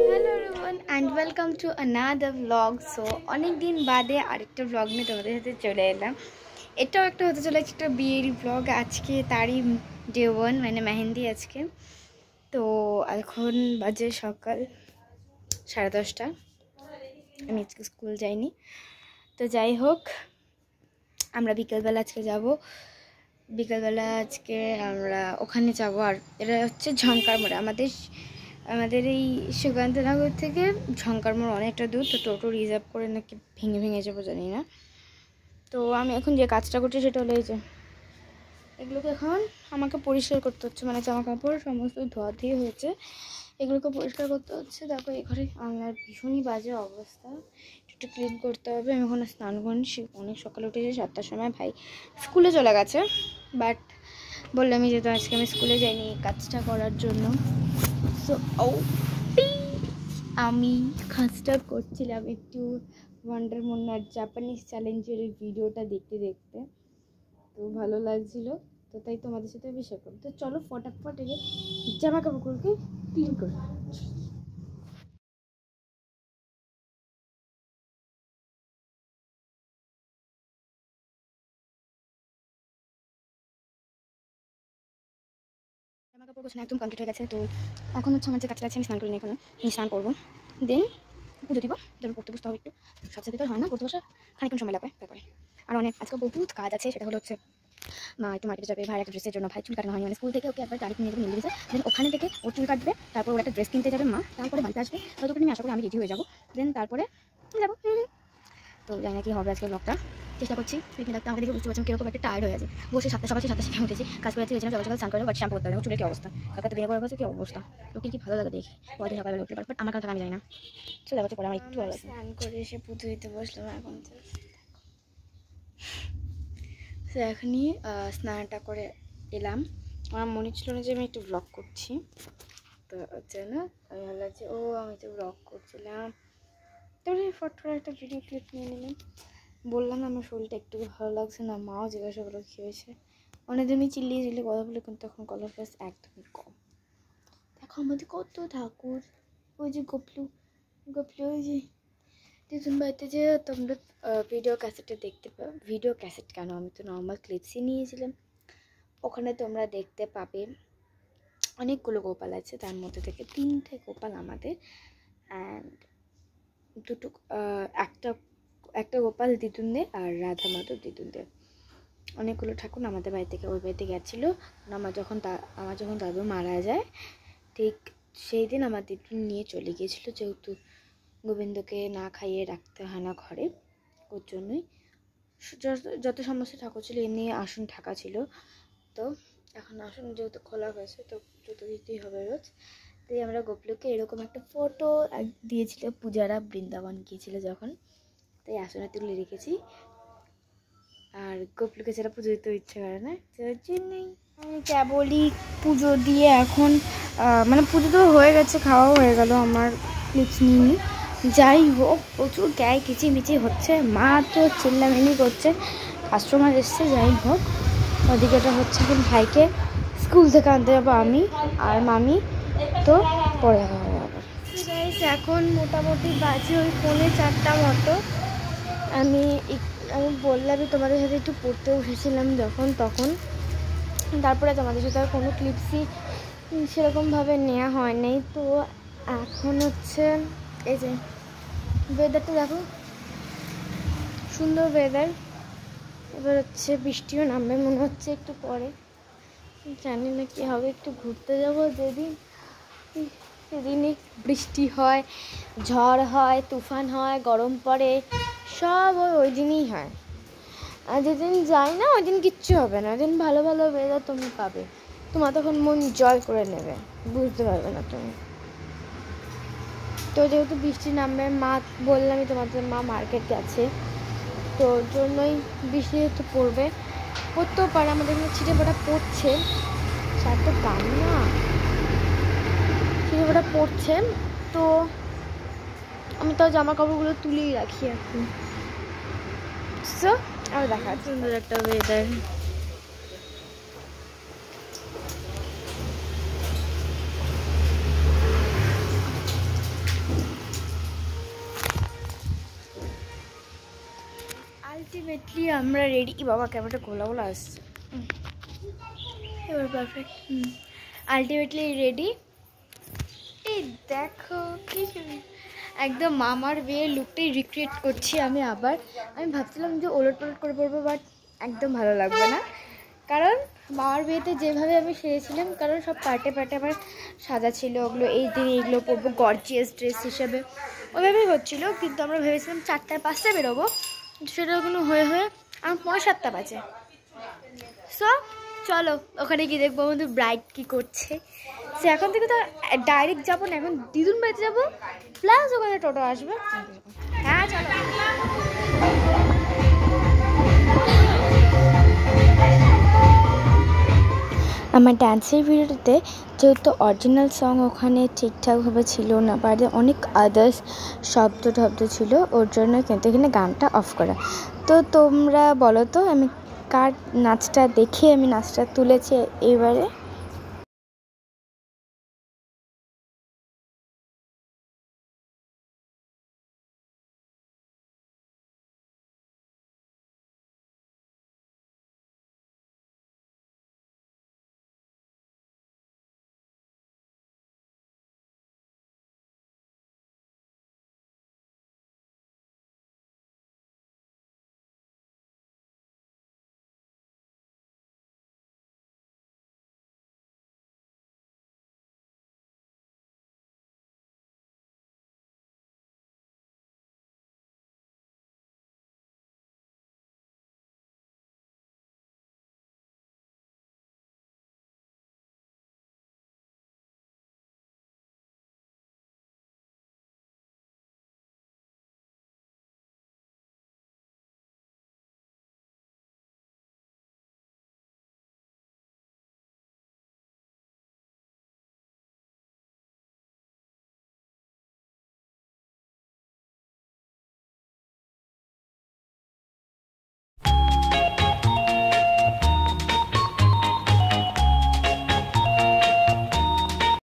Hello everyone and welcome to another blog. So অনেক দিন বাদে আরেকটা ব্লগ নিয়ে তোমাদের সাথে চলে এলাম। এটাও একটা হতে চলেছে একটা বিয়ের ব্লগ। আজকে তারই ডে 1, মানে মেহেন্দি আজকে। তো এখন বাজে সকাল 10:30। আমি আজকে স্কুল যাইনি। তো যাই হোক, আমরা বিকেলবেলা আজকে যাব। বিকেলবেলা আজকে আমরা ওখানে যাব। আর এটা হচ্ছে ঝঙ্কার মোড়। আমাদের এই সুকান্তনগর থেকে ঝঙ্কার মোড় অনেকটা দূর। তো টোটো রিজার্ভ করে নাকি ভেঙে ভেঙে যাবো, জানি না। তো আমি এখন যে কাজটা করছি সেটা হলো এই যে এগুলোকে এখন আমাকে পরিষ্কার করতে হচ্ছে, মানে জামা কাপড় সমস্ত ধোয়া ধুয়ে হয়েছে, এগুলোকে পরিষ্কার করতে হচ্ছে। দেখো এই ঘরে আমার ভীষণই বাজে অবস্থা, একটু ক্লিন করতে হবে। আমি এখন স্নান করি, অনেক সকালে উঠেছি 7টার সময়। ভাই স্কুলে চলে গেছে, বাট বললামই যেহেতু আজকে আমি স্কুলে যাইনি কাজটা করার জন্য। সো আমি কাজটা করছিলাম একটু ওয়ান্ডার মোনার জাপানিজ চ্যালেঞ্জের ভিডিওটা দেখতে দেখতে, তো ভালো লাগছিল, তো তাই তোমাদের সাথে শেয়ার করব। তো চলো ফটাফট এগে জামা কাপড়গুলোকে ক্লিন করি। জামা কাপড় গোছানো একদম কমপ্লিট হয়ে গেছে। তো এখন হচ্ছে আমার যে কাজটা আছে, আমি স্নান করিনি এখনো, আমি স্নান করবো, দেন পুজো দিব। যেন পড়তে বসতে হবে, একটু সাথে সাথে তো হয় না, পড়তে বসা খানিকক্ষণ সময় লাগবে। তারপরে আর অনেক আজকে বহুত কাজ আছে, সেটা হলো হচ্ছে মা একটু মার্কেটে যাবে, ভাই একটা ড্রেসের জন্য। ভাই চুল কাটানো হয়নি, মানে স্কুল থেকে ওকে একবার তারিখ নিয়ে যাবে মিলে দিয়েছে, দেন ওখানে থেকে ওর চুল কাটবে, তারপর ওর একটা ড্রেস কিনতে যাবে মা, তারপরে বাড়িতে আসবে। ততক্ষণ আমি আশা করি আমি রেডি হয়ে যাবো, দেন তারপরে যাবো। তো জানি না কি হবে আজকে ব্লগটা, চেষ্টা করছি। দেখে দেখতে আমাকে দেখে বুঝতে পারছি কিরকম একটা টায়ার্ড হয়ে আছে। বসে সকাল 7টা থেকে উঠেছি, কাজ করে হয়েছিলাম, সকাল স্নান করে বাট শ্যাম্পু করতে হবে। চুলের কি অবস্থা, কালকে বিয়ে করার কাছে কি অবস্থা, লোকের কি ভালো লাগে দেখে পরে সকালবেলা উঠতে পারে, বাট আমার কাছে আমি জানি না। চলে যাচ্ছে পরে আমার একটু ভালো স্নান করে এসে পুজো দিতে বসলাম। এখন তো এখনই স্নানটা করে এলাম। আমার মনে ছিল না যে আমি একটু ব্লগ করছি, তো যেন আমি ভাবলাম যে আমি তো ব্লগ করছিলাম, তারপরে ফটো একটা ভিডিও ক্লিপ নিয়ে নিলাম। বললাম আমার শরীরটা একটু ভালো লাগছে না, মাও জিজ্ঞাসা করলো কী হয়েছে। অনেকদিন আমি চিল্লিয়ে চিল্লিয়ে কথা বলে, কিন্তু এখন কলার ফেস একদমই কম। দেখো আমাদের কত ঠাকুর, ওই যে গপলু ওই যে দিদুন বাড়িতে যে তোমরা ভিডিও ক্যাসেটে দেখতে পাবে, ভিডিও ক্যাসেট কেন, আমি তো নর্মাল ক্লিপসই নিয়েছিলাম। ওখানে তোমরা দেখতে পাবে অনেকগুলো গোপাল আছে, তার মধ্যে থেকে 3টে গোপাল আমাদের, অ্যান্ড দুটো একটা গোপাল দিদুনদের আর রাধা মাধব দিদুনদের। অনেকগুলো ঠাকুর আমাদের বাড়ি থেকে ওই বাড়িতে গেছিলো। আমার যখন দাদু মারা যায়, ঠিক সেই দিন আমার দিদুন নিয়ে চলে গিয়েছিলো, যেহেতু গোবিন্দকে না খাইয়ে রাখতে হয় না ঘরে, ওর জন্যই যত সমস্ত ঠাকুর ছিল এমনি আসন ঢাকা ছিল। তো এখন আসন যেহেতু খোলা হয়েছে, তো জুতো দিতেই হবে রোজ। তাই আমরা গোপলুকে এরকম একটা ফটো দিয়েছিল, পূজারা বৃন্দাবন গিয়েছিল যখন, তাই আসনে তুলে রেখেছি। আর গোপলুকে সেটা পুজো দিতে ইচ্ছে করে না, নেই। আমি কেবলই পুজো দিয়ে এখন মানে পুজো তো হয়ে গেছে, খাওয়াও হয়ে গেল, আমার ক্লিপস নিয়ে। যাই হোক, প্রচুর গায়ে কিচিমিচি হচ্ছে, মা তো চিল্লামিল্লি করছে, কাস্টমার এসছে। যাই হোক, ওদিকেটা হচ্ছে এখন ভাইকে স্কুল থেকে আনতে যাবো আমি আর মামি, তো পরে হবে আবার। এখন মোটামুটি বাজে ওই 4:45 মতো। আমি বললামই তোমাদের সাথে একটু পড়তে উঠেছিলাম তখন, তারপরে তোমাদের সাথে আর কোনো ক্লিপসই সেরকমভাবে নেওয়া হয় নাই। তো এখন হচ্ছে এই যে ওয়েদারটা দেখো, সুন্দর ওয়েদার। এবার হচ্ছে বৃষ্টিও নামবে মনে হচ্ছে একটু পরে, জানি না কি হবে। একটু ঘুরতে যাবো সেদিনই বৃষ্টি হয়, ঝড় হয়, তুফান হয়, গরম পড়ে, সব ওই দিনই হয়। আর যেদিন যাই না ওই দিন কিচ্ছু হবে না, ওই দিন ভালো ভালো ওয়েদার তুমি পাবে, তোমার তখন মন জয় করে নেবে, বুঝতে পারবে না তুমি। তো যেহেতু বৃষ্টি নামবে, মা বললামই তোমাদের, মা মার্কেট গেছে, তো ওর জন্যই বৃষ্টি যেহেতু পড়তেও পারে। আমাদের এখানে ছিটেফোঁটা পড়ছে, সার তো গান না, ছিটেফোঁটা পড়ছে। তো আমি তো জামা কাপড়গুলো তুলেই রাখি এখন। সো আর দেখা সুন্দর একটা ওয়েদার। আলটিমেটলি আমরা রেডি। বাবা ক্যামেরাটা গোলা গোলা আসছে, এবার পারফেক্ট। Ultimately ready. এই দেখো কি একদম মামার বিয়ের লুকটাই রিক্রিয়েট করছি আমি আবার। আমি ভাবছিলাম যে ওলট পালট করে পরবো, বাট একদম ভালো লাগবে না, কারণ মামার বিয়েতে যেভাবে আমি সেরেছিলাম, কারণ সব পার্টে পার্টে আমার সাজা ছিল, ওগুলো এই দিন এইগুলো পরবো গর্জিয়াস ড্রেস হিসেবে, ওইভাবেই হচ্ছিলো। কিন্তু আমরা ভেবেছিলাম 4টায় 5টায় বেরোবো, সেটা কোনো হয়ে আমার 6:45 বাজে। সো চলো ওখানে গিয়ে দেখবো আমাদের ব্রাইড কী করছে। সে এখন থেকে তো ডাইরেক্ট যাবো না, এখন দিদুন বাড়িতে যাবো, প্লাস ওখানে টোটো আসবে। হ্যাঁ চলো। আমার ডান্সের ভিডিওতে যেহেতু অরিজিনাল সং ওখানে ঠিকঠাকভাবে ছিল না, বাইরে অনেক আদার্স শব্দ ছিল, ওর জন্য কিন্তু এখানে গানটা অফ করা। তো তোমরা বলো তো আমি কার নাচটা দেখে আমি নাচটা তুলেছি এবারে।